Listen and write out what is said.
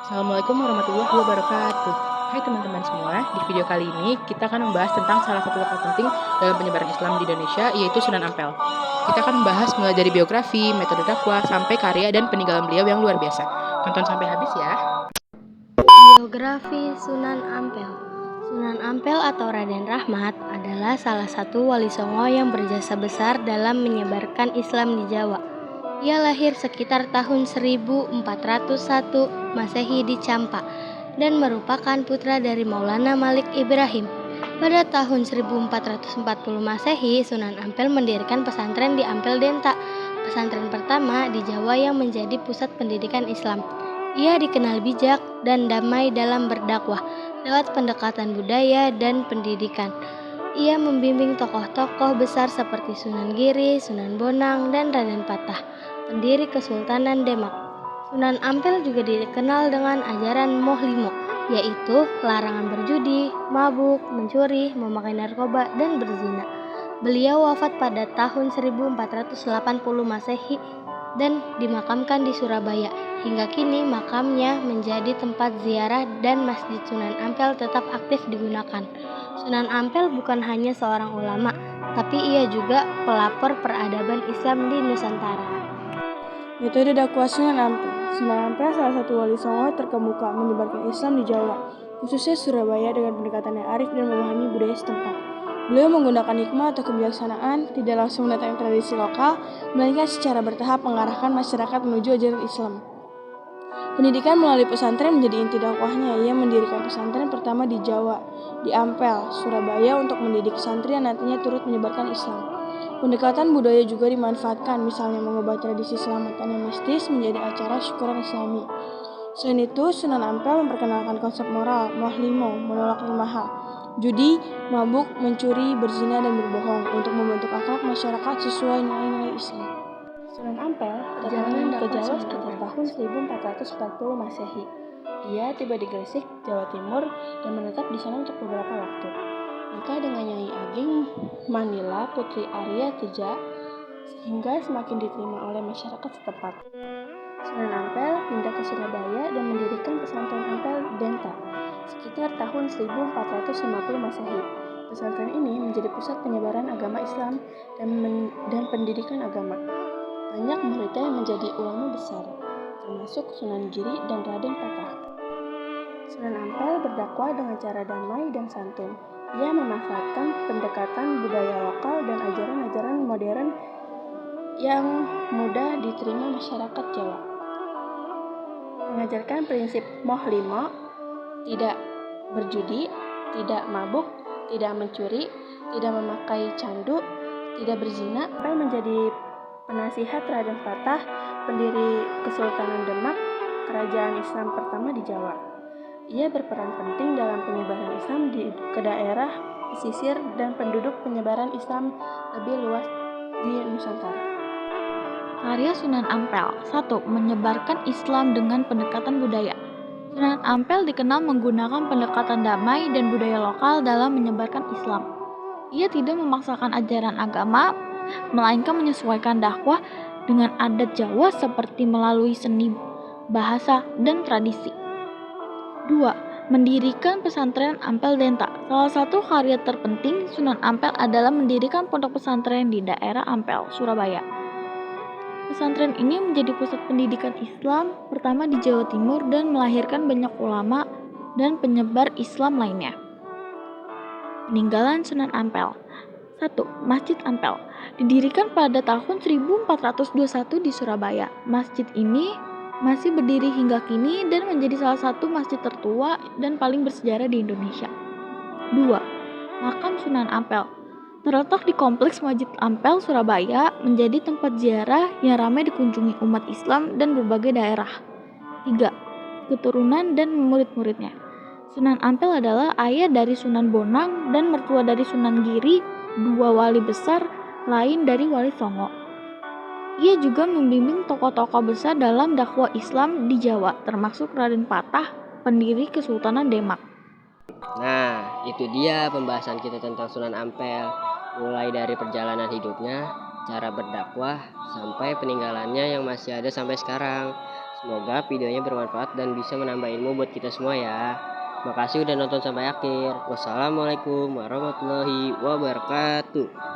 Assalamualaikum warahmatullahi wabarakatuh. Hai teman-teman semua, di video kali ini kita akan membahas tentang salah satu tokoh penting dalam penyebaran Islam di Indonesia, yaitu Sunan Ampel. Kita akan membahas mulai dari biografi, metode dakwah, sampai karya dan peninggalan beliau yang luar biasa. Tonton sampai habis ya. Biografi Sunan Ampel. Sunan Ampel atau Raden Rahmat adalah salah satu wali songo yang berjasa besar dalam menyebarkan Islam di Jawa. Ia lahir sekitar tahun 1401 Masehi di Campa dan merupakan putra dari Maulana Malik Ibrahim. Pada tahun 1440 Masehi, Sunan Ampel mendirikan pesantren di Ampel Denta, pesantren pertama di Jawa yang menjadi pusat pendidikan Islam. Ia dikenal bijak dan damai dalam berdakwah lewat pendekatan budaya dan pendidikan. Ia membimbing tokoh-tokoh besar seperti Sunan Giri, Sunan Bonang, dan Raden Patah, pendiri Kesultanan Demak. Sunan Ampel juga dikenal dengan ajaran Mohlimo, yaitu larangan berjudi, mabuk, mencuri, memakai narkoba, dan berzina. Beliau wafat pada tahun 1480 Masehi dan dimakamkan di Surabaya. Hingga kini makamnya menjadi tempat ziarah dan Masjid Sunan Ampel tetap aktif digunakan. Sunan Ampel bukan hanya seorang ulama, tapi ia juga pelapor peradaban Islam di Nusantara. Metode dakwah Sunan Ampel. Sunan Ampel salah satu wali songo terkemuka menyebarkan Islam di Jawa, khususnya Surabaya dengan pendekatan yang arif dan memahami budaya setempat. Beliau menggunakan hikmah atau kebijaksanaan, tidak langsung mendatangi tradisi lokal, melainkan secara bertahap mengarahkan masyarakat menuju ajaran Islam. Pendidikan melalui pesantren menjadi inti dakwahnya. Ia mendirikan pesantren pertama di Jawa, di Ampel, Surabaya untuk mendidik santri yang nantinya turut menyebarkan Islam. Pendekatan budaya juga dimanfaatkan, misalnya mengubah tradisi selamatan yang mistis menjadi acara syukuran Islami. Selain itu, Sunan Ampel memperkenalkan konsep moral, mohlimo, menolak yang mahal, judi, mabuk, mencuri, berzina, dan berbohong untuk membentuk akhlak masyarakat sesuai nilai-nilai Islam. Sunan Ampel perjalanan ke Jawa sekitar tahun 1440 Masehi. Ia tiba di Gresik, Jawa Timur, dan menetap di sana untuk beberapa waktu. Nikah dengan Nyai Ageng Manila Putri Arya Teja, sehingga semakin diterima oleh masyarakat setempat. Sunan Ampel pindah ke Surabaya dan mendirikan pesantren Ampel Denta sekitar tahun 1450 Masehi. Pesantren ini menjadi pusat penyebaran agama Islam dan pendidikan agama. Banyak muridnya yang menjadi ulama besar, termasuk Sunan Giri dan Raden Patah. Sunan Ampel berdakwah dengan cara damai dan santun. Ia memanfaatkan pendekatan budaya lokal dan ajaran-ajaran modern yang mudah diterima masyarakat Jawa. Mengajarkan prinsip mohlimo, tidak berjudi, tidak mabuk, tidak mencuri, tidak memakai candu, tidak berzina, sampai menjadi penasihat Raden Patah, pendiri Kesultanan Demak, kerajaan Islam pertama di Jawa. Ia berperan penting dalam penyebaran Islam ke daerah pesisir dan penduduk penyebaran Islam lebih luas di Nusantara. Karya Sunan Ampel. 1. Menyebarkan Islam dengan pendekatan budaya. Sunan Ampel dikenal menggunakan pendekatan damai dan budaya lokal dalam menyebarkan Islam. Ia tidak memaksakan ajaran agama, melainkan menyesuaikan dakwah dengan adat Jawa seperti melalui seni, bahasa, dan tradisi. 2. Mendirikan pesantren Ampel Denta. Salah satu karya terpenting Sunan Ampel adalah mendirikan pondok pesantren di daerah Ampel, Surabaya. Pesantren ini menjadi pusat pendidikan Islam pertama di Jawa Timur dan melahirkan banyak ulama dan penyebar Islam lainnya. Peninggalan Sunan Ampel. 1. Masjid Ampel. Didirikan pada tahun 1421 di Surabaya. Masjid ini masih berdiri hingga kini dan menjadi salah satu masjid tertua dan paling bersejarah di Indonesia. 2. Makam Sunan Ampel. Terletak di Kompleks Masjid Ampel, Surabaya, menjadi tempat ziarah yang ramai dikunjungi umat Islam dan berbagai daerah. 3. Keturunan dan murid-muridnya. Sunan Ampel adalah ayah dari Sunan Bonang dan mertua dari Sunan Giri, dua wali besar lain dari Wali Songo. Ia juga membimbing tokoh-tokoh besar dalam dakwah Islam di Jawa, termasuk Raden Patah, pendiri Kesultanan Demak. Nah, itu dia pembahasan kita tentang Sunan Ampel, mulai dari perjalanan hidupnya, cara berdakwah, sampai peninggalannya yang masih ada sampai sekarang. Semoga videonya bermanfaat dan bisa menambah ilmu buat kita semua ya. Makasih udah nonton sampai akhir. Wassalamualaikum warahmatullahi wabarakatuh.